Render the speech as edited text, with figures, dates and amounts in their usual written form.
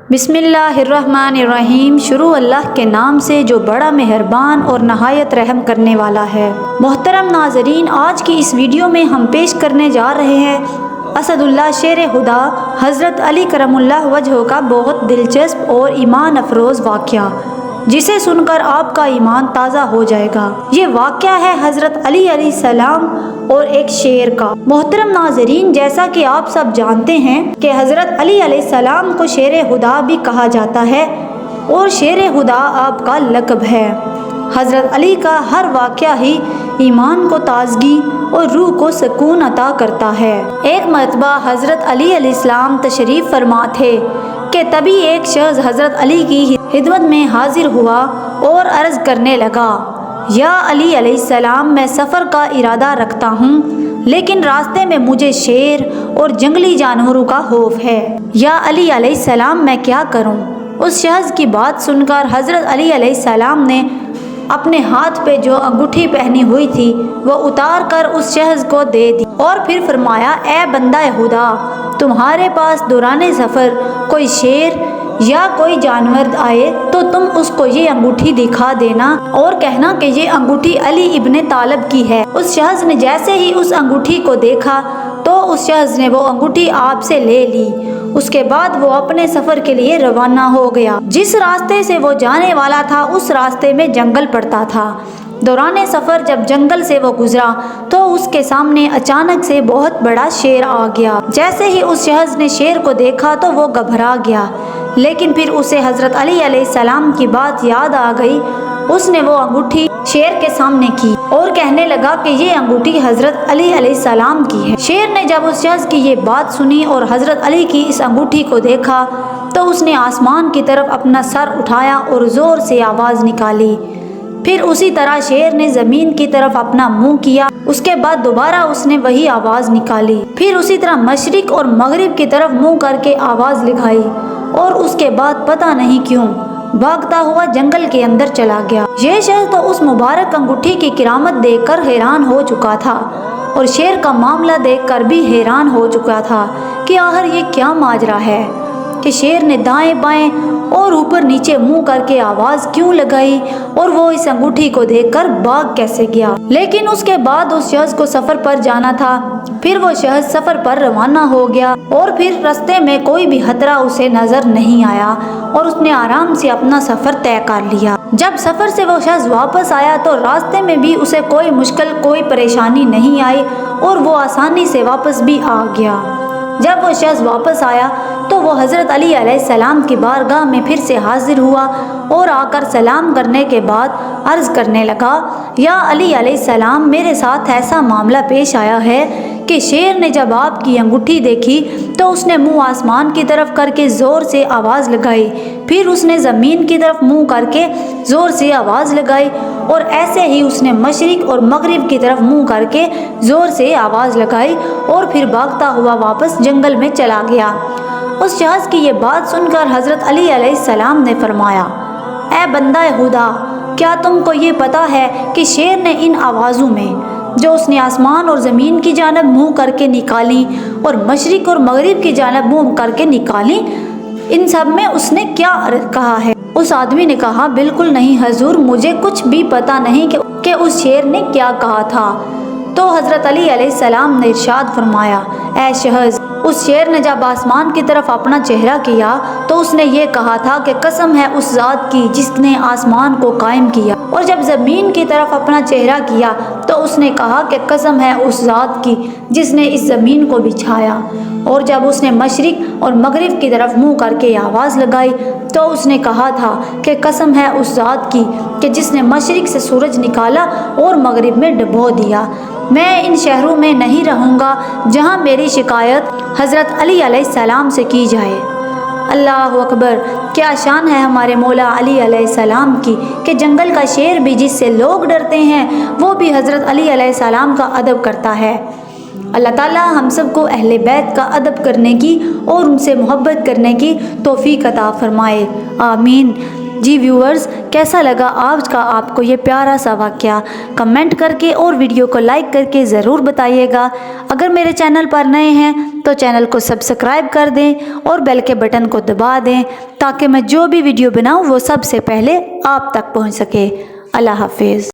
بسم اللہ الرحمن الرحیم۔ شروع اللہ کے نام سے جو بڑا مہربان اور نہایت رحم کرنے والا ہے۔ محترم ناظرین، آج کی اس ویڈیو میں ہم پیش کرنے جا رہے ہیں اسد اللہ شیر خدا حضرت علی کرم اللہ وجہہ کا بہت دلچسپ اور ایمان افروز واقعہ، جسے سن کر آپ کا ایمان تازہ ہو جائے گا۔ یہ واقعہ ہے حضرت علی علیہ السلام اور ایک شیر کا۔ محترم ناظرین، جیسا کہ آپ سب جانتے ہیں کہ حضرت علی علیہ السلام کو شیر خدا بھی کہا جاتا ہے اور شیر خدا آپ کا لقب ہے۔ حضرت علی کا ہر واقعہ ہی ایمان کو تازگی اور روح کو سکون عطا کرتا ہے۔ ایک مرتبہ حضرت علی علیہ السلام تشریف فرما تھے کہ تبھی ایک شخص حضرت علی کی خدمت میں حاضر ہوا اور عرض کرنے لگا، یا علی علیہ السلام، میں سفر کا ارادہ رکھتا ہوں، لیکن راستے میں مجھے شیر اور جنگلی جانوروں کا خوف ہے۔ یا علی علیہ السلام، میں کیا کروں؟ اس شخص کی بات سن کر حضرت علی علیہ السلام نے اپنے ہاتھ پہ جو انگوٹھی پہنی ہوئی تھی وہ اتار کر اس شخص کو دے دی اور پھر فرمایا، اے بندہ خدا، تمہارے پاس دوران سفر کوئی شیر یا کوئی جانور آئے تو تم اس کو یہ انگوٹھی دکھا دینا اور کہنا کہ یہ انگوٹھی علی ابن طالب کی ہے۔ اس شخص نے جیسے ہی اس انگوٹھی کو دیکھا تو اس شخص نے وہ انگوٹھی آپ سے لے لی۔ اس کے بعد وہ اپنے سفر کے لیے روانہ ہو گیا۔ جس راستے سے وہ جانے والا تھا اس راستے میں جنگل پڑتا تھا۔ دوران سفر جب جنگل سے وہ گزرا تو اس کے سامنے اچانک سے بہت بڑا شیر آ گیا۔ جیسے ہی اس شخص نے شیر کو دیکھا تو وہ گھبرا گیا، لیکن پھر اسے حضرت علی علیہ السلام کی بات یاد آ گئی۔ اس نے وہ انگوٹھی شیر کے سامنے کی اور کہنے لگا کہ یہ انگوٹھی حضرت علی علیہ السلام کی ہے۔ شیر نے جب اس شخص کی یہ بات سنی اور حضرت علی کی اس انگوٹھی کو دیکھا تو اس نے آسمان کی طرف اپنا سر اٹھایا اور زور سے آواز نکالی۔ پھر اسی طرح شیر نے زمین کی طرف اپنا منہ کیا۔ اس کے بعد دوبارہ اس نے وہی آواز نکالی۔ پھر اسی طرح مشرق اور مغرب کی طرف منہ کر کے آواز لگائی اور اس کے بعد پتہ نہیں کیوں بھاگتا ہوا جنگل کے اندر چلا گیا۔ یہ شخص تو اس مبارک انگوٹھی کی کرامت دیکھ کر حیران ہو چکا تھا اور شیر کا معاملہ دیکھ کر بھی حیران ہو چکا تھا کہ آخر یہ کیا ماجرا ہے کہ شیر نے دائیں بائیں اور اوپر نیچے منہ کر کے آواز کیوں لگائی اور وہ اس انگوٹھی کو دیکھ کر بھاگ کیسے گیا۔ لیکن اس کے بعد اس شخص کو سفر پر جانا تھا۔ پھر وہ شخص سفر پر روانہ ہو گیا اور پھر راستے میں کوئی بھی خطرہ اسے نظر نہیں آیا اور اس نے آرام سے اپنا سفر طے کر لیا۔ جب سفر سے وہ شخص واپس آیا تو راستے میں بھی اسے کوئی مشکل کوئی پریشانی نہیں آئی اور وہ آسانی سے واپس بھی آ گیا۔ جب وہ شخص واپس آیا تو وہ حضرت علی علیہ السلام کی بارگاہ میں پھر سے حاضر ہوا اور آ کر سلام کرنے کے بعد عرض کرنے لگا، یا علی علیہ السلام، میرے ساتھ ایسا معاملہ پیش آیا ہے کہ شیر نے جب آپ کی انگوٹھی دیکھی تو اس نے منہ آسمان کی طرف کر کے زور سے آواز لگائی، پھر اس نے زمین کی طرف منہ کر کے زور سے آواز لگائی اور ایسے ہی اس نے مشرق اور مغرب کی طرف منہ کر کے زور سے آواز لگائی اور پھر بھاگتا ہوا واپس جنگل میں چلا گیا۔ اس شخص کی یہ بات سن کر حضرت علی علیہ السلام نے فرمایا، اے بندہ خدا، کیا تم کو یہ پتہ ہے کہ شیر نے ان آوازوں میں جو اس نے آسمان اور زمین کی جانب منہ کر کے نکالی اور مشرق اور مغرب کی جانب منہ کر کے نکالی، ان سب میں اس نے کیا کہا ہے؟ اس آدمی نے کہا، بالکل نہیں حضور، مجھے کچھ بھی پتہ نہیں کہ اس شیر نے کیا کہا تھا۔ تو حضرت علی علیہ السلام نے ارشاد فرمایا، اے شخص، اس شیر نے جب آسمان کی طرف اپنا چہرہ کیا تو اس نے یہ کہا تھا کہ قسم ہے اس ذات کی جس نے آسمان کو قائم کیا، اور جب زمین کی طرف اپنا چہرہ کیا تو اس نے کہا کہ قسم ہے اس ذات کی جس نے اس زمین کو بچھایا، اور جب اس نے مشرق اور مغرب کی طرف منہ کر کے آواز لگائی تو اس نے کہا تھا کہ قسم ہے اس ذات کی کہ جس نے مشرق سے سورج نکالا اور مغرب میں ڈبو دیا۔ میں ان شہروں میں نہیں رہوں گا جہاں میری شکایت حضرت علی علیہ السلام سے کی جائے۔ اللہ اکبر! کیا شان ہے ہمارے مولا علی علیہ السلام کی کہ جنگل کا شیر بھی جس سے لوگ ڈرتے ہیں وہ بھی حضرت علی علیہ السلام کا ادب کرتا ہے۔ اللہ تعالیٰ ہم سب کو اہل بیت کا ادب کرنے کی اور ان سے محبت کرنے کی توفیق عطا فرمائے، آمین۔ جی ویورز، کیسا لگا آج کا آپ کو یہ پیارا سا واقعہ؟ کمنٹ کر کے اور ویڈیو کو لائک کر کے ضرور بتائیے گا۔ اگر میرے چینل پر نئے ہیں تو چینل کو سبسکرائب کر دیں اور بیل کے بٹن کو دبا دیں تاکہ میں جو بھی ویڈیو بناؤں وہ سب سے پہلے آپ تک پہنچ سکے۔ اللہ حافظ۔